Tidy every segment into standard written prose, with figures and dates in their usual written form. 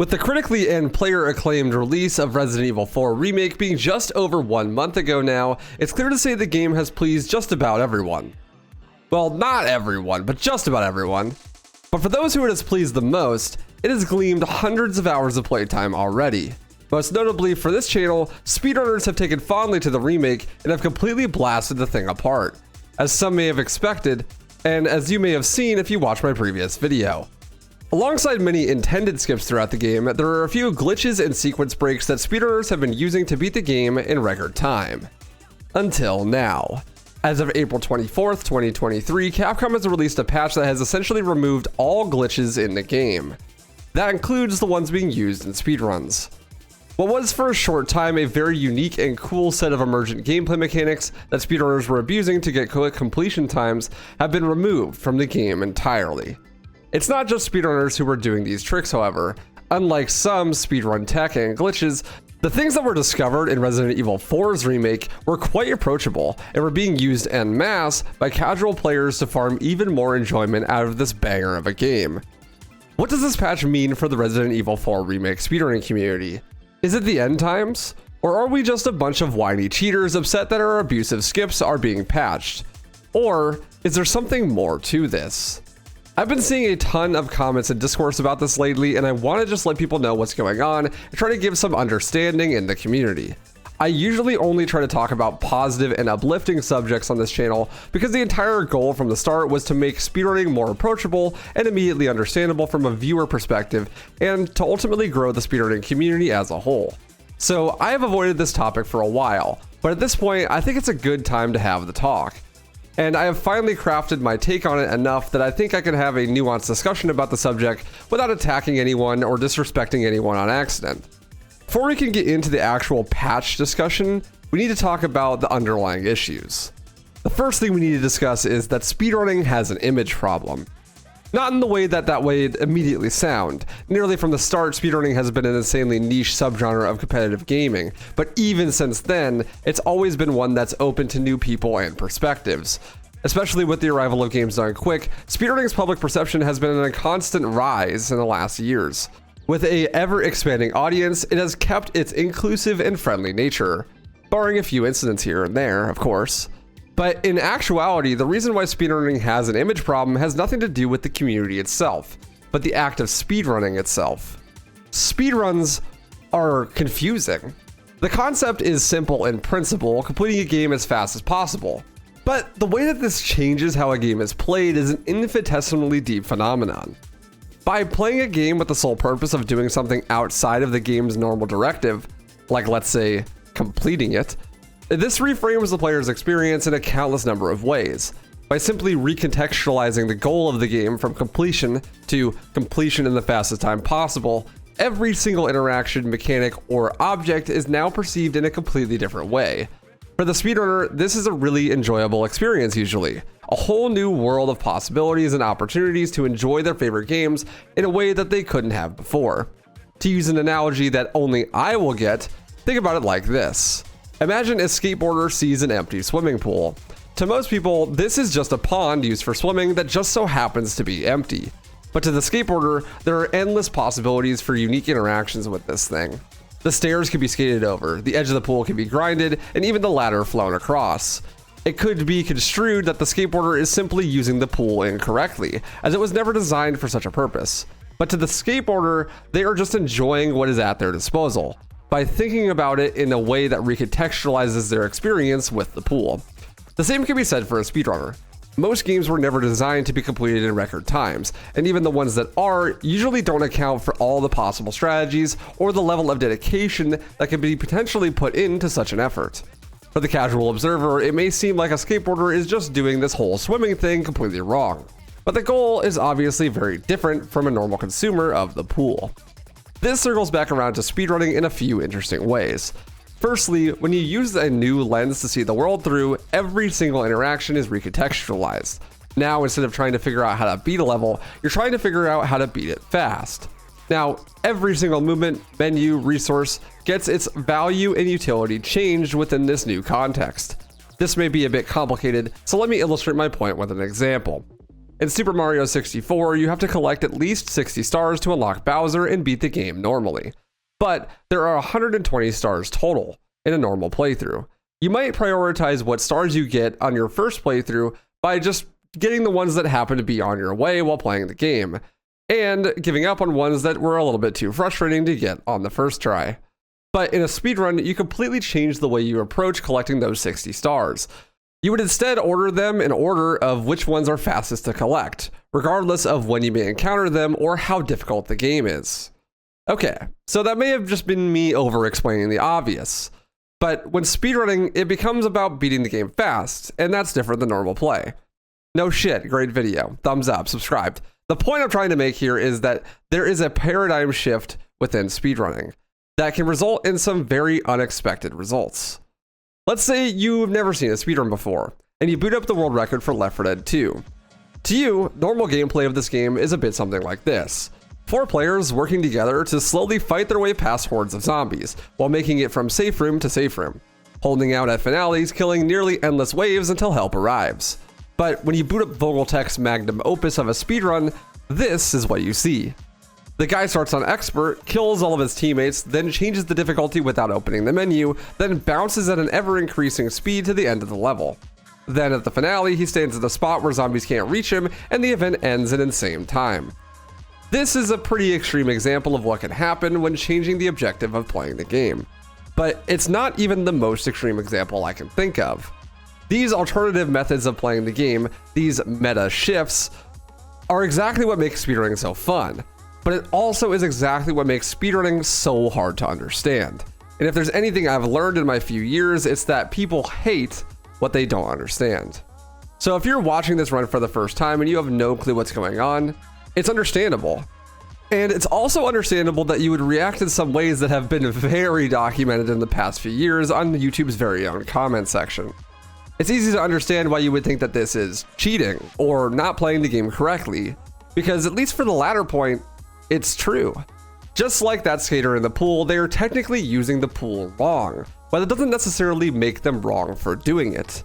With the critically and player-acclaimed release of Resident Evil 4 Remake being just over 1 month ago now, it's clear to say the game has pleased just about everyone. Well, not everyone, but just about everyone. But for those who it has pleased the most, it has gleamed hundreds of hours of playtime already. Most notably for this channel, speedrunners have taken fondly to the remake and have completely blasted the thing apart, as some may have expected, and as you may have seen if you watched my previous video. Alongside many intended skips throughout the game, there are a few glitches and sequence breaks that speedrunners have been using to beat the game in record time. Until now. As of April 24th, 2023, Capcom has released a patch that has essentially removed all glitches in the game. That includes the ones being used in speedruns. What was for a short time a very unique and cool set of emergent gameplay mechanics that speedrunners were abusing to get quick completion times have been removed from the game entirely. It's not just speedrunners who were doing these tricks, however. Unlike some speedrun tech and glitches, the things that were discovered in Resident Evil 4's remake were quite approachable and were being used en masse by casual players to farm even more enjoyment out of this banger of a game. What does this patch mean for the Resident Evil 4 remake speedrunning community? Is it the end times? Or are we just a bunch of whiny cheaters upset that our abusive skips are being patched? Or is there something more to this? I've been seeing a ton of comments and discourse about this lately, and I want to just let people know what's going on and try to give some understanding in the community. I usually only try to talk about positive and uplifting subjects on this channel because the entire goal from the start was to make speedrunning more approachable and immediately understandable from a viewer perspective, and to ultimately grow the speedrunning community as a whole. So I have avoided this topic for a while, but at this point I think it's a good time to have the talk. And I have finally crafted my take on it enough that I think I can have a nuanced discussion about the subject without attacking anyone or disrespecting anyone on accident. Before we can get into the actual patch discussion, we need to talk about the underlying issues. The first thing we need to discuss is that speedrunning has an image problem. Not in the way that would immediately sound. Nearly from the start, speedrunning has been an insanely niche subgenre of competitive gaming, but even since then, it's always been one that's open to new people and perspectives. Especially with the arrival of games done quick, speedrunning's public perception has been on a constant rise in the last years. With a ever-expanding audience, it has kept its inclusive and friendly nature, barring a few incidents here and there, of course. But in actuality, the reason why speedrunning has an image problem has nothing to do with the community itself, but the act of speedrunning itself. Speedruns are confusing. The concept is simple in principle, completing a game as fast as possible. But the way that this changes how a game is played is an infinitesimally deep phenomenon. By playing a game with the sole purpose of doing something outside of the game's normal directive, like let's say, completing it, this reframes the player's experience in a countless number of ways. By simply recontextualizing the goal of the game from completion to completion in the fastest time possible, every single interaction, mechanic, or object is now perceived in a completely different way. For the speedrunner, this is a really enjoyable experience usually. A whole new world of possibilities and opportunities to enjoy their favorite games in a way that they couldn't have before. To use an analogy that only I will get, think about it like this. Imagine a skateboarder sees an empty swimming pool. To most people, this is just a pond used for swimming that just so happens to be empty. But to the skateboarder, there are endless possibilities for unique interactions with this thing. The stairs can be skated over, the edge of the pool can be grinded, and even the ladder flown across. It could be construed that the skateboarder is simply using the pool incorrectly, as it was never designed for such a purpose. But to the skateboarder, they are just enjoying what is at their disposal, by thinking about it in a way that recontextualizes their experience with the pool. The same can be said for a speedrunner. Most games were never designed to be completed in record times, and even the ones that are usually don't account for all the possible strategies or the level of dedication that can be potentially put into such an effort. For the casual observer, it may seem like a skateboarder is just doing this whole swimming thing completely wrong, but the goal is obviously very different from a normal consumer of the pool. This circles back around to speedrunning in a few interesting ways. Firstly, when you use a new lens to see the world through, every single interaction is recontextualized. Now, instead of trying to figure out how to beat a level, you're trying to figure out how to beat it fast. Now, every single movement, menu, resource gets its value and utility changed within this new context. This may be a bit complicated, so let me illustrate my point with an example. In Super Mario 64, you have to collect at least 60 stars to unlock Bowser and beat the game normally. But there are 120 stars total in a normal playthrough. You might prioritize what stars you get on your first playthrough by just getting the ones that happen to be on your way while playing the game, and giving up on ones that were a little bit too frustrating to get on the first try. But in a speedrun, you completely change the way you approach collecting those 60 stars. You would instead order them in order of which ones are fastest to collect, regardless of when you may encounter them or how difficult the game is. Okay, so that may have just been me over-explaining the obvious, but when speedrunning, it becomes about beating the game fast, and that's different than normal play. No shit, great video, thumbs up, subscribed. The point I'm trying to make here is that there is a paradigm shift within speedrunning that can result in some very unexpected results. Let's say you've never seen a speedrun before, and you boot up the world record for Left 4 Dead 2. To you, normal gameplay of this game is a bit something like this. 4 players working together to slowly fight their way past hordes of zombies, while making it from safe room to safe room, holding out at finales, killing nearly endless waves until help arrives. But when you boot up Vogeltech's magnum opus of a speedrun, this is what you see. The guy starts on expert, kills all of his teammates, then changes the difficulty without opening the menu, then bounces at an ever-increasing speed to the end of the level. Then at the finale, he stands at a spot where zombies can't reach him, and the event ends in insane time. This is a pretty extreme example of what can happen when changing the objective of playing the game. But it's not even the most extreme example I can think of. These alternative methods of playing the game, these meta shifts, are exactly what makes speedrunning so fun. But it also is exactly what makes speedrunning so hard to understand. And if there's anything I've learned in my few years, it's that people hate what they don't understand. So if you're watching this run for the first time and you have no clue what's going on, it's understandable. And it's also understandable that you would react in some ways that have been very documented in the past few years on YouTube's very own comment section. It's easy to understand why you would think that this is cheating or not playing the game correctly, because at least for the latter point, it's true. Just like that skater in the pool, they are technically using the pool wrong, but it doesn't necessarily make them wrong for doing it.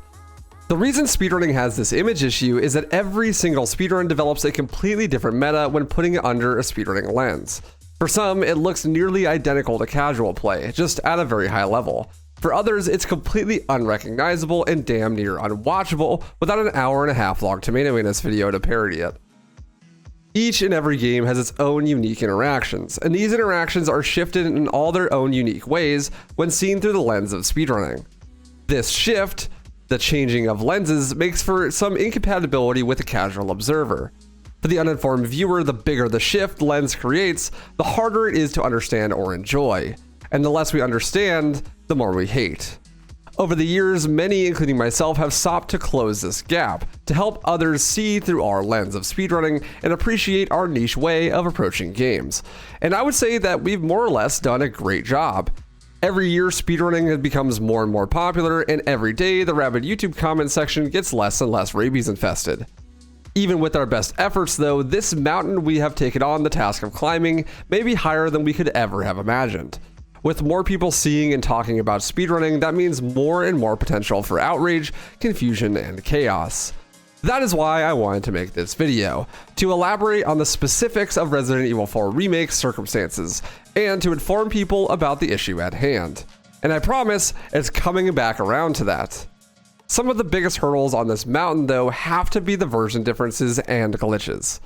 The reason speedrunning has this image issue is that every single speedrun develops a completely different meta when putting it under a speedrunning lens. For some, it looks nearly identical to casual play, just at a very high level. For others, it's completely unrecognizable and damn near unwatchable without an hour-and-a-half long Tomato Anus video to parody it. Each and every game has its own unique interactions, and these interactions are shifted in all their own unique ways when seen through the lens of speedrunning. This shift, the changing of lenses, makes for some incompatibility with the casual observer. For the uninformed viewer, the bigger the shift lens creates, the harder it is to understand or enjoy, and the less we understand, the more we hate. Over the years, many, including myself, have sought to close this gap, to help others see through our lens of speedrunning and appreciate our niche way of approaching games. And I would say that we've more or less done a great job. Every year, speedrunning becomes more and more popular, and every day, the rabid YouTube comment section gets less and less rabies infested. Even with our best efforts, though, this mountain we have taken on the task of climbing may be higher than we could ever have imagined. With more people seeing and talking about speedrunning, that means more and more potential for outrage, confusion, and chaos. That is why I wanted to make this video, to elaborate on the specifics of Resident Evil 4 Remake's circumstances, and to inform people about the issue at hand. And I promise, it's coming back around to that. Some of the biggest hurdles on this mountain, though, have to be the version differences and glitches.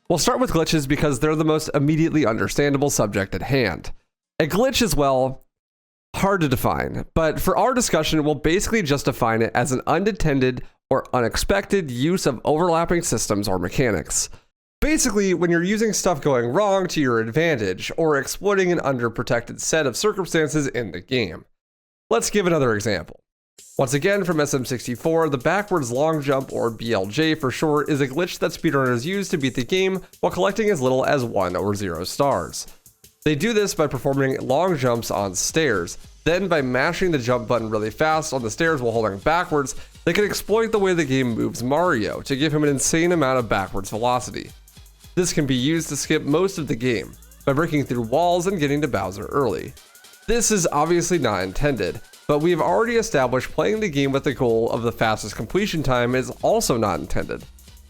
We'll start with glitches because they're the most immediately understandable subject at hand. A glitch is, well, hard to define, but for our discussion, we'll basically just define it as an unintended or unexpected use of overlapping systems or mechanics. Basically, when you're using stuff going wrong to your advantage or exploiting an underprotected set of circumstances in the game. Let's give another example. Once again, from SM64, the backwards long jump, or BLJ for short, is a glitch that speedrunners use to beat the game while collecting as little as 1 or 0 stars. They do this by performing long jumps on stairs. Then by mashing the jump button really fast on the stairs while holding backwards, they can exploit the way the game moves Mario to give him an insane amount of backwards velocity. This can be used to skip most of the game, by breaking through walls and getting to Bowser early. This is obviously not intended, but we have already established playing the game with the goal of the fastest completion time is also not intended.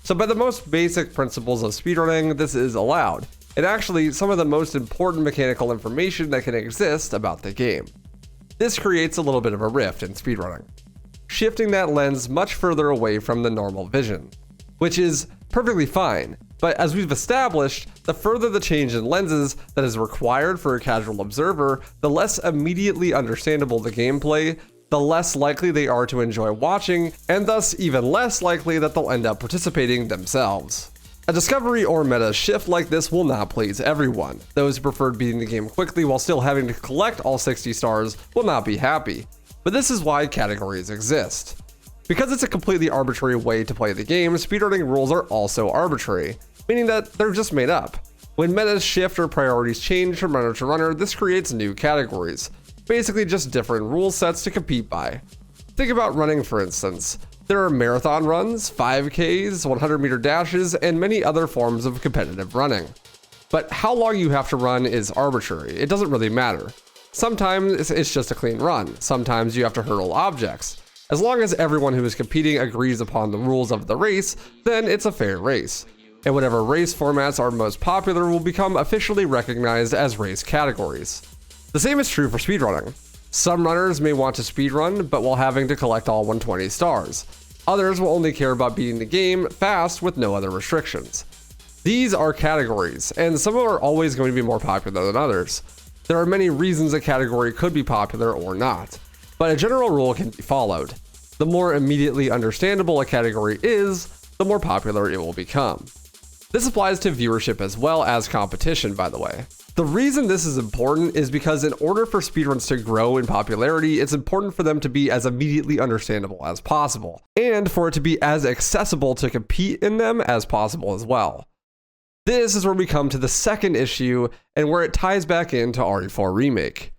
So by the most basic principles of speedrunning, this is allowed, and actually some of the most important mechanical information that can exist about the game. This creates a little bit of a rift in speedrunning, shifting that lens much further away from the normal vision, which is perfectly fine. But as we've established, the further the change in lenses that is required for a casual observer, the less immediately understandable the gameplay, the less likely they are to enjoy watching, and thus even less likely that they'll end up participating themselves. A discovery or meta shift like this will not please everyone. Those who preferred beating the game quickly while still having to collect all 60 stars will not be happy. But this is why categories exist. Because it's a completely arbitrary way to play the game, speedrunning rules are also arbitrary, meaning that they're just made up. When metas shift or priorities change from runner to runner, this creates new categories. Basically just different rule sets to compete by. Think about running, for instance. There are marathon runs, 5Ks, 100-meter dashes, and many other forms of competitive running. But how long you have to run is arbitrary. It doesn't really matter. Sometimes it's just a clean run. Sometimes you have to hurdle objects. As long as everyone who is competing agrees upon the rules of the race, then it's a fair race. And whatever race formats are most popular will become officially recognized as race categories. The same is true for speedrunning. Some runners may want to speedrun, but while having to collect all 120 stars. Others will only care about beating the game fast with no other restrictions. These are categories, and some are always going to be more popular than others. There are many reasons a category could be popular or not, but a general rule can be followed. The more immediately understandable a category is, the more popular it will become. This applies to viewership as well as competition, by the way. The reason this is important is because in order for speedruns to grow in popularity, it's important for them to be as immediately understandable as possible, and for it to be as accessible to compete in them as possible as well. This is where we come to the second issue, and where it ties back into RE4 Remake.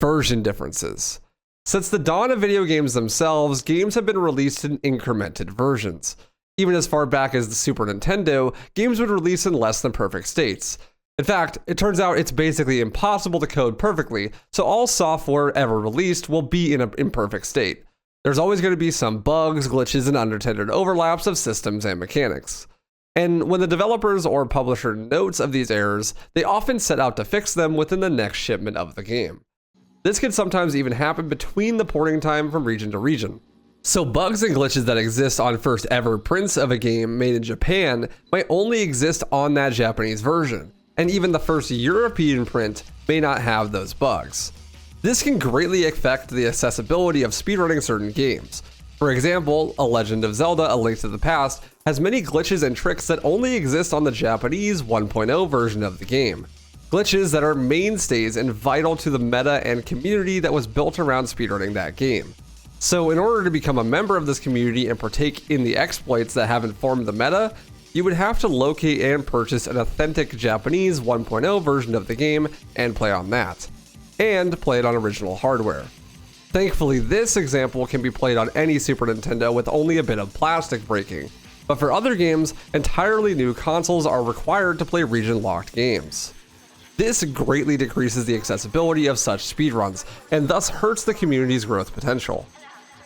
Version differences. Since the dawn of video games themselves, games have been released in incremented versions. Even as far back as the Super Nintendo, games would release in less than perfect states. In fact, it turns out it's basically impossible to code perfectly, so all software ever released will be in an imperfect state. There's always going to be some bugs, glitches, and unintended overlaps of systems and mechanics. And when the developers or publisher notes of these errors, they often set out to fix them within the next shipment of the game. This can sometimes even happen between the porting time from region to region. So bugs and glitches that exist on first ever prints of a game made in Japan might only exist on that Japanese version, and even the first European print may not have those bugs. This can greatly affect the accessibility of speedrunning certain games. For example, A Legend of Zelda: A Link to the Past has many glitches and tricks that only exist on the Japanese 1.0 version of the game. Glitches that are mainstays and vital to the meta and community that was built around speedrunning that game. So in order to become a member of this community and partake in the exploits that have informed the meta, you would have to locate and purchase an authentic Japanese 1.0 version of the game and play on that, and play it on original hardware. Thankfully, this example can be played on any Super Nintendo with only a bit of plastic breaking, but for other games, entirely new consoles are required to play region-locked games. This greatly decreases the accessibility of such speedruns, and thus hurts the community's growth potential.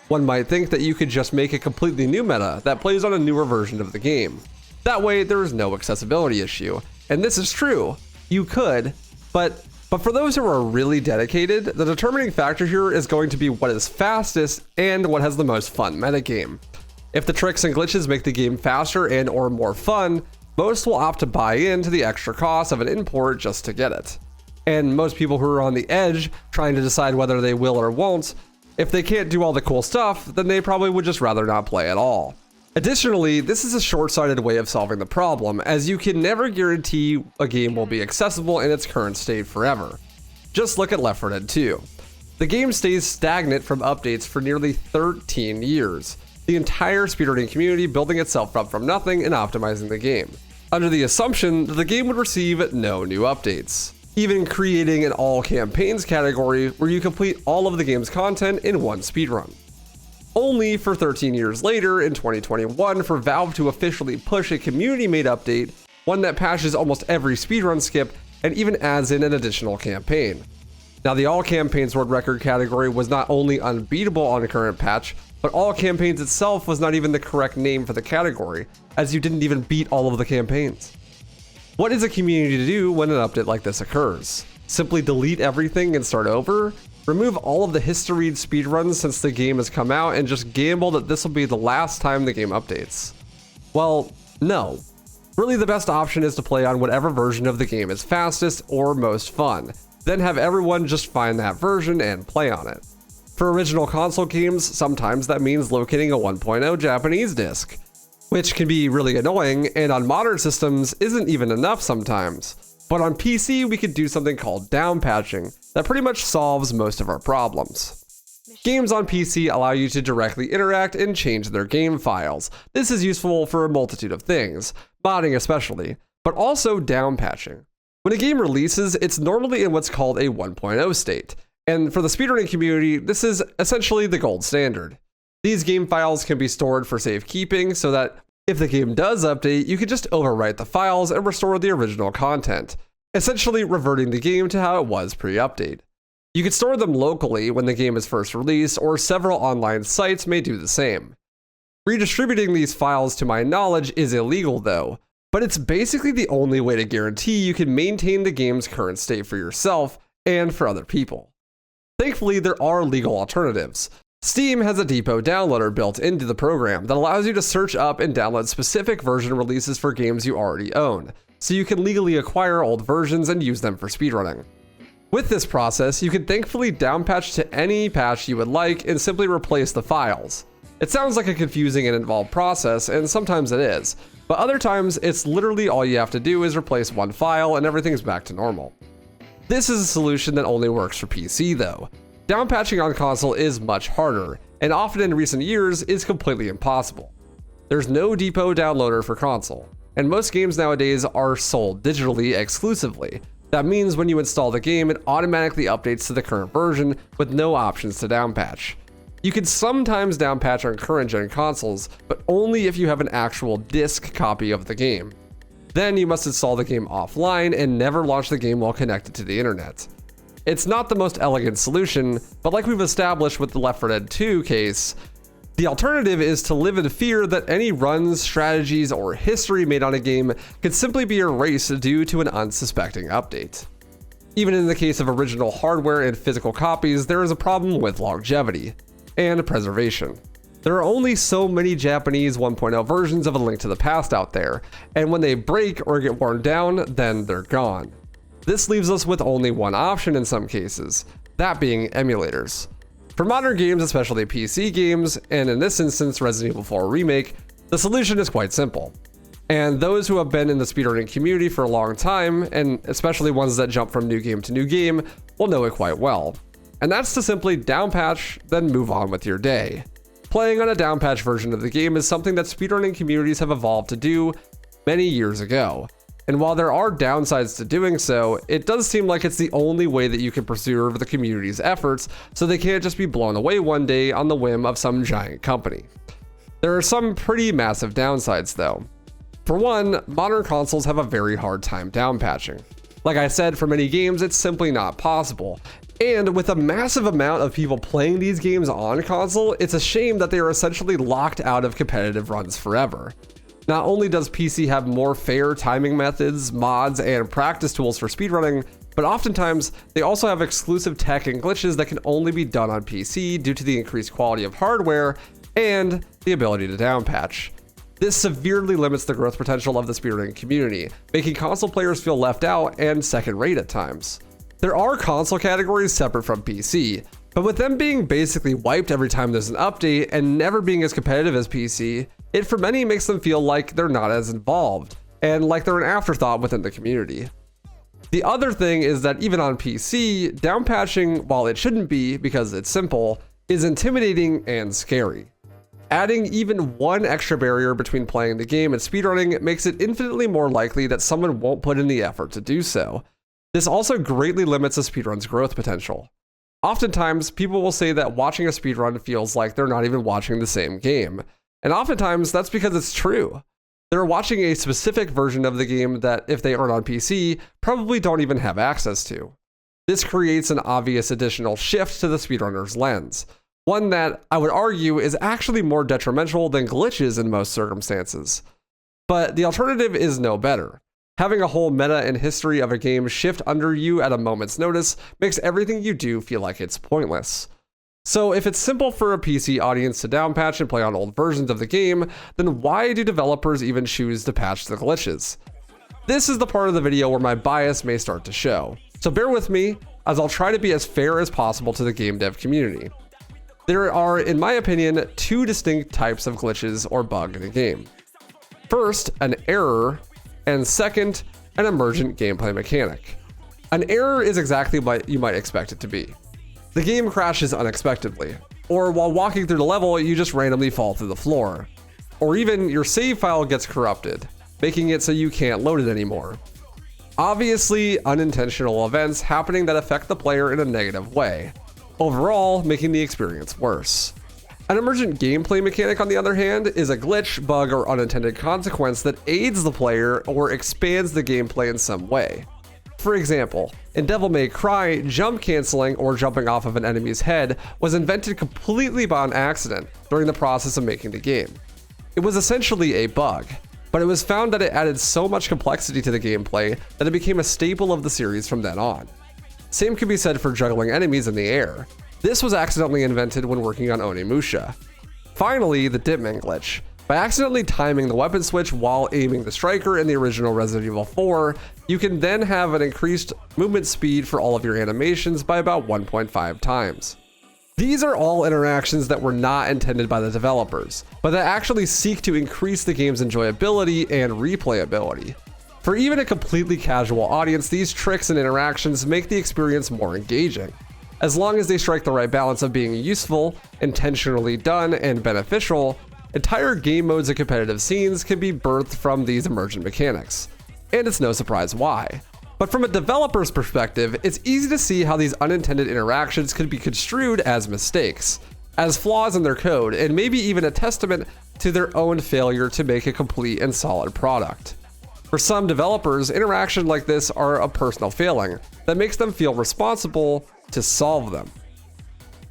One might think that you could just make a completely new meta that plays on a newer version of the game. That way, there is no accessibility issue. And this is true. You could, but for those who are really dedicated, the determining factor here is going to be what is fastest and what has the most fun metagame. If the tricks and glitches make the game faster and or more fun, most will opt to buy into the extra cost of an import just to get it. And most people who are on the edge, trying to decide whether they will or won't, if they can't do all the cool stuff, then they probably would just rather not play at all. Additionally, this is a short-sighted way of solving the problem, as you can never guarantee a game will be accessible in its current state forever. Just look at Left 4 Dead 2. The game stays stagnant from updates for nearly 13 years, the entire speedrunning community building itself up from nothing and optimizing the game, under the assumption that the game would receive no new updates, even creating an all campaigns category where you complete all of the game's content in one speedrun. Only for 13 years later, in 2021, for Valve to officially push a community-made update, one that patches almost every speedrun skip and even adds in an additional campaign. Now, the All Campaigns World Record category was not only unbeatable on a current patch, but all campaigns itself was not even the correct name for the category, as you didn't even beat all of the campaigns. What is a community to do when an update like this occurs? Simply delete everything and start over? Remove all of the historied speedruns since the game has come out and just gamble that this will be the last time the game updates? Well, no. Really, the best option is to play on whatever version of the game is fastest or most fun, then have everyone just find that version and play on it. For original console games, sometimes that means locating a 1.0 Japanese disc, which can be really annoying, and on modern systems isn't even enough sometimes. But on PC, we could do something called downpatching that pretty much solves most of our problems. Games on PC allow you to directly interact and change their game files. This is useful for a multitude of things, modding especially, but also downpatching. When a game releases, it's normally in what's called a 1.0 state, and for the speedrunning community, this is essentially the gold standard. These game files can be stored for safekeeping so that if the game does update, you can just overwrite the files and restore the original content, essentially reverting the game to how it was pre-update. You can store them locally when the game is first released, or several online sites may do the same. Redistributing these files, to my knowledge, is illegal though, but it's basically the only way to guarantee you can maintain the game's current state for yourself and for other people. Thankfully, there are legal alternatives. Steam has a depot downloader built into the program that allows you to search up and download specific version releases for games you already own, so you can legally acquire old versions and use them for speedrunning. With this process, you can thankfully downpatch to any patch you would like and simply replace the files. It sounds like a confusing and involved process, and sometimes it is, but other times it's literally all you have to do is replace one file and everything's back to normal. This is a solution that only works for PC though. Downpatching on console is much harder, and often in recent years is completely impossible. There's no depot downloader for console, and most games nowadays are sold digitally exclusively. That means when you install the game, it automatically updates to the current version with no options to downpatch. You can sometimes downpatch on current gen consoles, but only if you have an actual disc copy of the game. Then you must install the game offline and never launch the game while connected to the internet. It's not the most elegant solution, but like we've established with the Left 4 Dead 2 case, the alternative is to live in fear that any runs, strategies, or history made on a game could simply be erased due to an unsuspecting update. Even in the case of original hardware and physical copies, there is a problem with longevity and preservation. There are only so many Japanese 1.0 versions of A Link to the Past out there, and when they break or get worn down, then they're gone. This leaves us with only one option in some cases, that being emulators. For modern games, especially PC games, and in this instance Resident Evil 4 Remake, the solution is quite simple. And those who have been in the speedrunning community for a long time, and especially ones that jump from new game to new game, will know it quite well. And that's to simply downpatch, then move on with your day. Playing on a downpatch version of the game is something that speedrunning communities have evolved to do many years ago. And while there are downsides to doing so, it does seem like it's the only way that you can preserve the community's efforts so they can't just be blown away one day on the whim of some giant company. There are some pretty massive downsides though. For one, modern consoles have a very hard time downpatching. Like I said, for many games, it's simply not possible. And with a massive amount of people playing these games on console, it's a shame that they are essentially locked out of competitive runs forever. Not only does PC have more fair timing methods, mods, and practice tools for speedrunning, but oftentimes they also have exclusive tech and glitches that can only be done on PC due to the increased quality of hardware and the ability to downpatch. This severely limits the growth potential of the speedrunning community, making console players feel left out and second-rate at times. There are console categories separate from PC, but with them being basically wiped every time there's an update and never being as competitive as PC, it for many makes them feel like they're not as involved, and like they're an afterthought within the community. The other thing is that even on PC, downpatching, while it shouldn't be because it's simple, is intimidating and scary. Adding even one extra barrier between playing the game and speedrunning makes it infinitely more likely that someone won't put in the effort to do so. This also greatly limits a speedrun's growth potential. Oftentimes, people will say that watching a speedrun feels like they're not even watching the same game. And oftentimes, that's because it's true. They're watching a specific version of the game that, if they aren't on PC, probably don't even have access to. This creates an obvious additional shift to the speedrunner's lens. one that I would argue is actually more detrimental than glitches in most circumstances. But the alternative is no better. Having a whole meta and history of a game shift under you at a moment's notice makes everything you do feel like it's pointless. So if it's simple for a PC audience to downpatch and play on old versions of the game, then why do developers even choose to patch the glitches? This is the part of the video where my bias may start to show. So bear with me, as I'll try to be as fair as possible to the game dev community. There are, in my opinion, two distinct types of glitches or bug in a game. First, an error, and second, an emergent gameplay mechanic. An error is exactly what you might expect it to be. The game crashes unexpectedly, or while walking through the level, you just randomly fall through the floor. Or even your save file gets corrupted, making it so you can't load it anymore. Obviously, unintentional events happening that affect the player in a negative way, overall making the experience worse. An emergent gameplay mechanic, on the other hand, is a glitch, bug, or unintended consequence that aids the player or expands the gameplay in some way. For example, in Devil May Cry, jump canceling or jumping off of an enemy's head was invented completely by accident during the process of making the game. It was essentially a bug, but it was found that it added so much complexity to the gameplay that it became a staple of the series from then on. Same could be said for juggling enemies in the air. This was accidentally invented when working on Onimusha. Finally, the Dipman glitch. By accidentally timing the weapon switch while aiming the striker in the original Resident Evil 4, you can then have an increased movement speed for all of your animations by about 1.5 times. These are all interactions that were not intended by the developers, but that actually seek to increase the game's enjoyability and replayability. For even a completely casual audience, these tricks and interactions make the experience more engaging. As long as they strike the right balance of being useful, intentionally done, and beneficial, entire game modes and competitive scenes can be birthed from these emergent mechanics. And it's no surprise why. But from a developer's perspective, it's easy to see how these unintended interactions could be construed as mistakes, as flaws in their code, and maybe even a testament to their own failure to make a complete and solid product. For some developers, interactions like this are a personal failing that makes them feel responsible to solve them.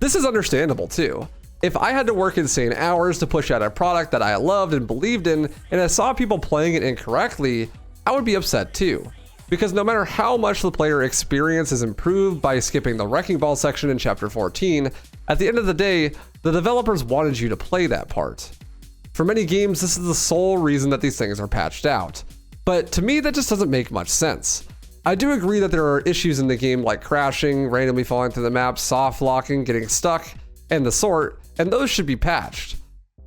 This is understandable too. If I had to work insane hours to push out a product that I loved and believed in, and I saw people playing it incorrectly, I would be upset too. Because no matter how much the player experience is improved by skipping the Wrecking Ball section in Chapter 14, at the end of the day, the developers wanted you to play that part. For many games, this is the sole reason that these things are patched out. But to me, that just doesn't make much sense. I do agree that there are issues in the game like crashing, randomly falling through the map, soft locking, getting stuck, and the sort, and those should be patched.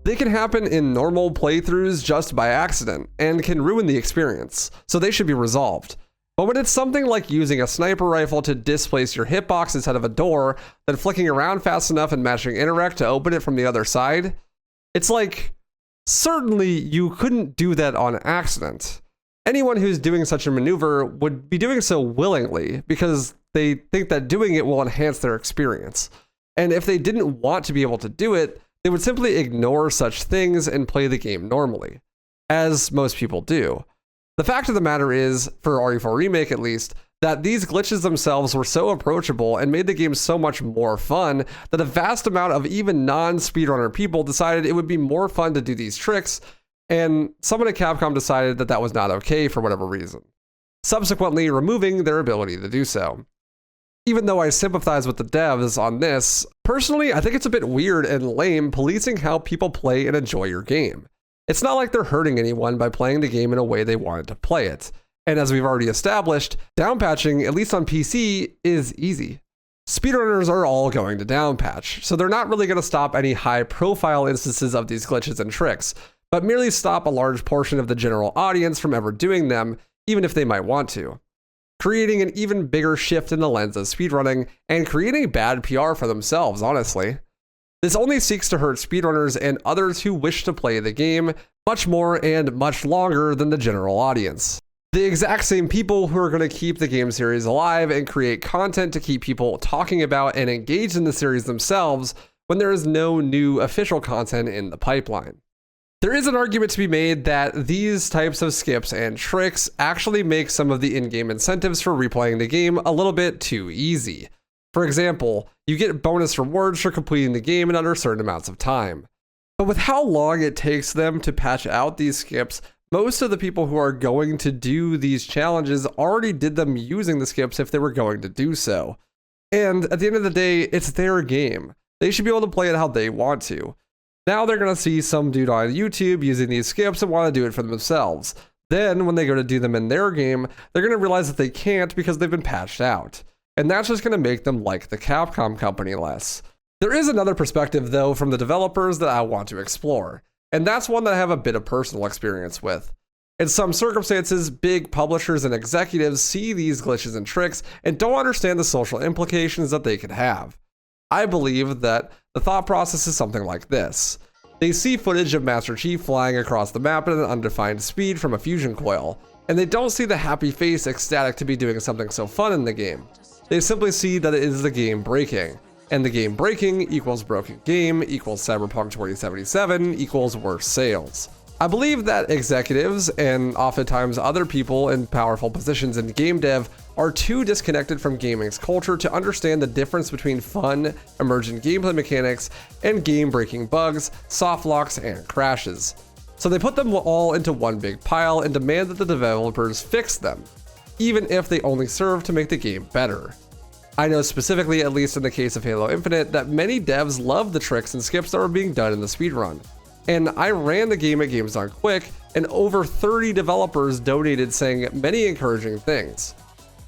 They can happen in normal playthroughs just by accident, and can ruin the experience, so they should be resolved. But when it's something like using a sniper rifle to displace your hitbox instead of a door, then flicking around fast enough and mashing interact to open it from the other side, it's like, certainly you couldn't do that on accident. Anyone who's doing such a maneuver would be doing so willingly because they think that doing it will enhance their experience. And if they didn't want to be able to do it, they would simply ignore such things and play the game normally, as most people do. The fact of the matter is, for RE4 Remake at least, that these glitches themselves were so approachable and made the game so much more fun that a vast amount of even non-speedrunner people decided it would be more fun to do these tricks, and someone at Capcom decided that that was not okay for whatever reason, subsequently removing their ability to do so. Even though I sympathize with the devs on this, personally I think it's a bit weird and lame policing how people play and enjoy your game. It's not like they're hurting anyone by playing the game in a way they wanted to play it. And as we've already established, downpatching, at least on PC, is easy. Speedrunners are all going to downpatch, so they're not really going to stop any high-profile instances of these glitches and tricks, but merely stop a large portion of the general audience from ever doing them, even if they might want to, creating an even bigger shift in the lens of speedrunning and creating bad PR for themselves, honestly. This only seeks to hurt speedrunners and others who wish to play the game much more and much longer than the general audience. The exact same people who are going to keep the game series alive and create content to keep people talking about and engaged in the series themselves when there is no new official content in the pipeline. There is an argument to be made that these types of skips and tricks actually make some of the in-game incentives for replaying the game a little bit too easy. For example, you get bonus rewards for completing the game in under certain amounts of time. But with how long it takes them to patch out these skips, most of the people who are going to do these challenges already did them using the skips if they were going to do so. And at the end of the day, it's their game. They should be able to play it how they want to. Now they're going to see some dude on YouTube using these skips and want to do it for themselves. Then when they go to do them in their game, they're going to realize that they can't because they've been patched out. And that's just going to make them like the Capcom company less. There is another perspective though from the developers that I want to explore. And that's one that I have a bit of personal experience with. In some circumstances, big publishers and executives see these glitches and tricks and don't understand the social implications that they could have. I believe that the thought process is something like this. They see footage of Master Chief flying across the map at an undefined speed from a fusion coil, and they don't see the happy face ecstatic to be doing something so fun in the game. They simply see that it is the game breaking. And the game breaking equals broken game equals Cyberpunk 2077 equals worse sales. I believe that executives and oftentimes other people in powerful positions in game dev are too disconnected from gaming's culture to understand the difference between fun, emergent gameplay mechanics and game-breaking bugs, soft locks, and crashes. So they put them all into one big pile and demand that the developers fix them, even if they only serve to make the game better. I know specifically, at least in the case of Halo Infinite, that many devs love the tricks and skips that were being done in the speedrun. And I ran the game at Games Done Quick, and over 30 developers donated saying many encouraging things.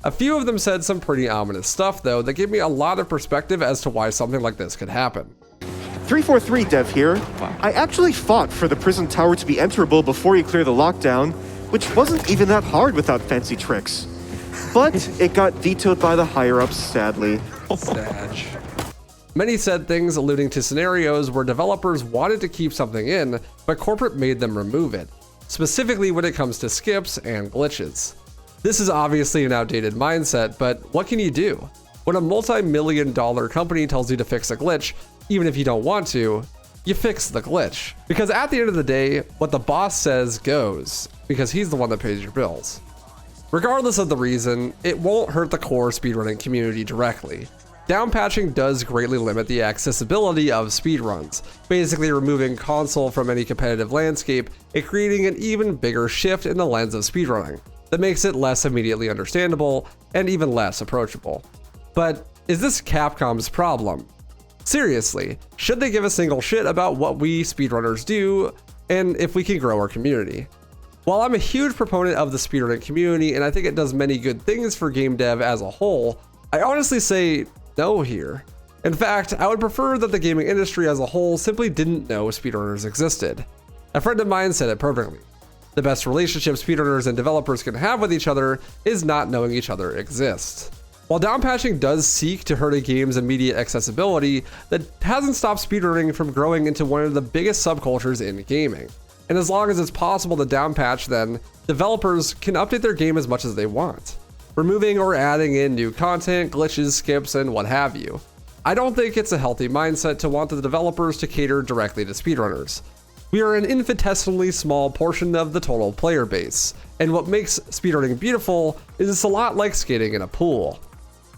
A few of them said some pretty ominous stuff though that gave me a lot of perspective as to why something like this could happen. 343 Dev here. I actually fought for the prison tower to be enterable before you clear the lockdown, which wasn't even that hard without fancy tricks. But it got vetoed by the higher-ups, sadly. Sad. Many said things alluding to scenarios where developers wanted to keep something in, but corporate made them remove it, specifically when it comes to skips and glitches. This is obviously an outdated mindset, but what can you do? When a multi-million-dollar company tells you to fix a glitch, even if you don't want to, you fix the glitch. Because at the end of the day, what the boss says goes, because he's the one that pays your bills. Regardless of the reason, it won't hurt the core speedrunning community directly. Downpatching does greatly limit the accessibility of speedruns, basically removing console from any competitive landscape and creating an even bigger shift in the lens of speedrunning that makes it less immediately understandable and even less approachable. But is this Capcom's problem? Seriously, should they give a single shit about what we speedrunners do and if we can grow our community? While I'm a huge proponent of the speedrunning community and I think it does many good things for game dev as a whole, I honestly say no here. In fact, I would prefer that the gaming industry as a whole simply didn't know speedrunners existed. A friend of mine said it perfectly. The best relationship speedrunners and developers can have with each other is not knowing each other exists. While downpatching does seek to hurt a game's immediate accessibility, that hasn't stopped speedrunning from growing into one of the biggest subcultures in gaming. And as long as it's possible to downpatch, then developers can update their game as much as they want, removing or adding in new content, glitches, skips, and what have you. I don't think it's a healthy mindset to want the developers to cater directly to speedrunners. We are an infinitesimally small portion of the total player base, and what makes speedrunning beautiful is it's a lot like skating in a pool.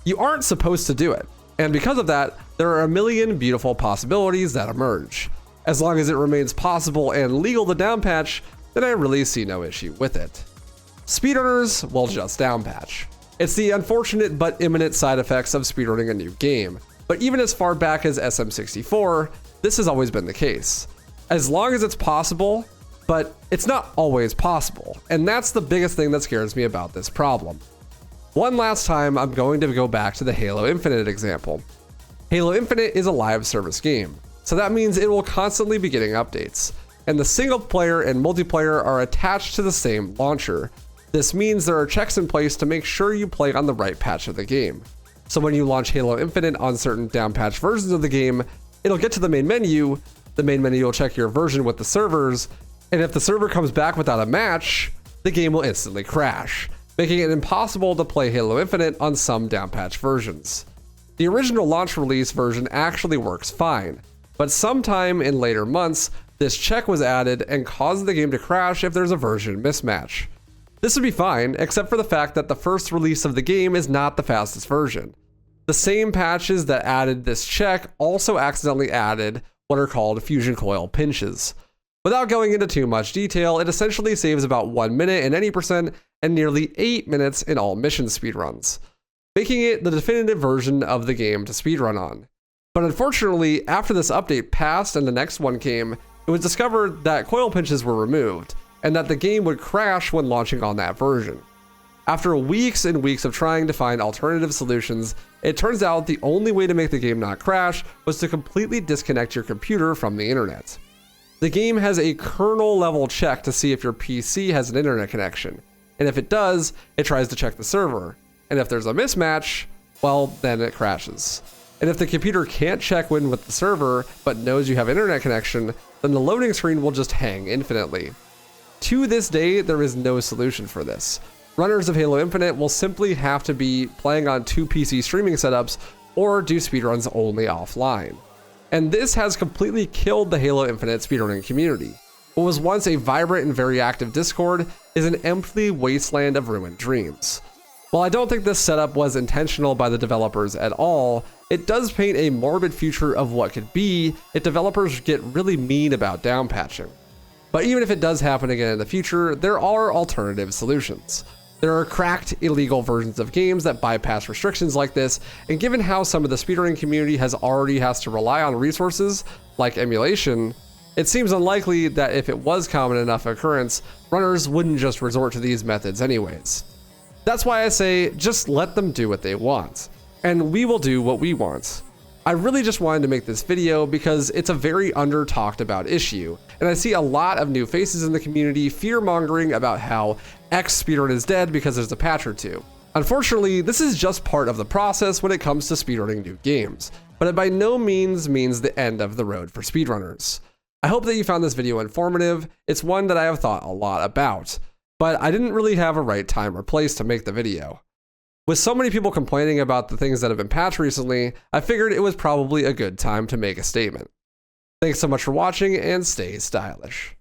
You aren't supposed to do it, and because of that, there are a million beautiful possibilities that emerge. As long as it remains possible and legal to downpatch, then I really see no issue with it. Speedrunners will just downpatch. It's the unfortunate but imminent side effects of speedrunning a new game, but even as far back as SM64, this has always been the case. As long as it's possible, but it's not always possible, and that's the biggest thing that scares me about this problem. One last time, I'm going to go back to the Halo Infinite example. Halo Infinite is a live service game, so that means it will constantly be getting updates, and the single player and multiplayer are attached to the same launcher. This means there are checks in place to make sure you play on the right patch of the game. So when you launch Halo Infinite on certain downpatched versions of the game, it'll get to the main menu will check your version with the servers, and if the server comes back without a match, the game will instantly crash, making it impossible to play Halo Infinite on some downpatched versions. The original launch release version actually works fine, but sometime in later months, this check was added and caused the game to crash if there's a version mismatch. This would be fine, except for the fact that the first release of the game is not the fastest version. The same patches that added this check also accidentally added what are called fusion coil pinches. Without going into too much detail, it essentially saves about 1 minute in any percent and nearly 8 minutes in all mission speedruns, making it the definitive version of the game to speedrun on. But unfortunately, after this update passed and the next one came, it was discovered that coil pinches were removed, and that the game would crash when launching on that version. After weeks and weeks of trying to find alternative solutions, it turns out the only way to make the game not crash was to completely disconnect your computer from the internet. The game has a kernel level check to see if your PC has an internet connection, and if it does, it tries to check the server, and if there's a mismatch, well, then it crashes. And if the computer can't check in with the server, but knows you have internet connection, then the loading screen will just hang infinitely. To this day, there is no solution for this. Runners of Halo Infinite will simply have to be playing on 2 PC streaming setups or do speedruns only offline. And this has completely killed the Halo Infinite speedrunning community. What was once a vibrant and very active Discord is an empty wasteland of ruined dreams. While I don't think this setup was intentional by the developers at all, it does paint a morbid future of what could be if developers get really mean about downpatching. But even if it does happen again in the future, there are alternative solutions. There are cracked, illegal versions of games that bypass restrictions like this, and given how some of the speedrunning community has to rely on resources like emulation, it seems unlikely that if it was common enough occurrence, runners wouldn't just resort to these methods anyways. That's why I say, just let them do what they want, and we will do what we want. I really just wanted to make this video because it's a very under-talked about issue, and I see a lot of new faces in the community fear-mongering about how X speedrun is dead because there's a patch or two. Unfortunately, this is just part of the process when it comes to speedrunning new games, but it by no means means the end of the road for speedrunners. I hope that you found this video informative. It's one that I have thought a lot about, but I didn't really have a right time or place to make the video. With so many people complaining about the things that have been patched recently, I figured it was probably a good time to make a statement. Thanks so much for watching, and stay stylish.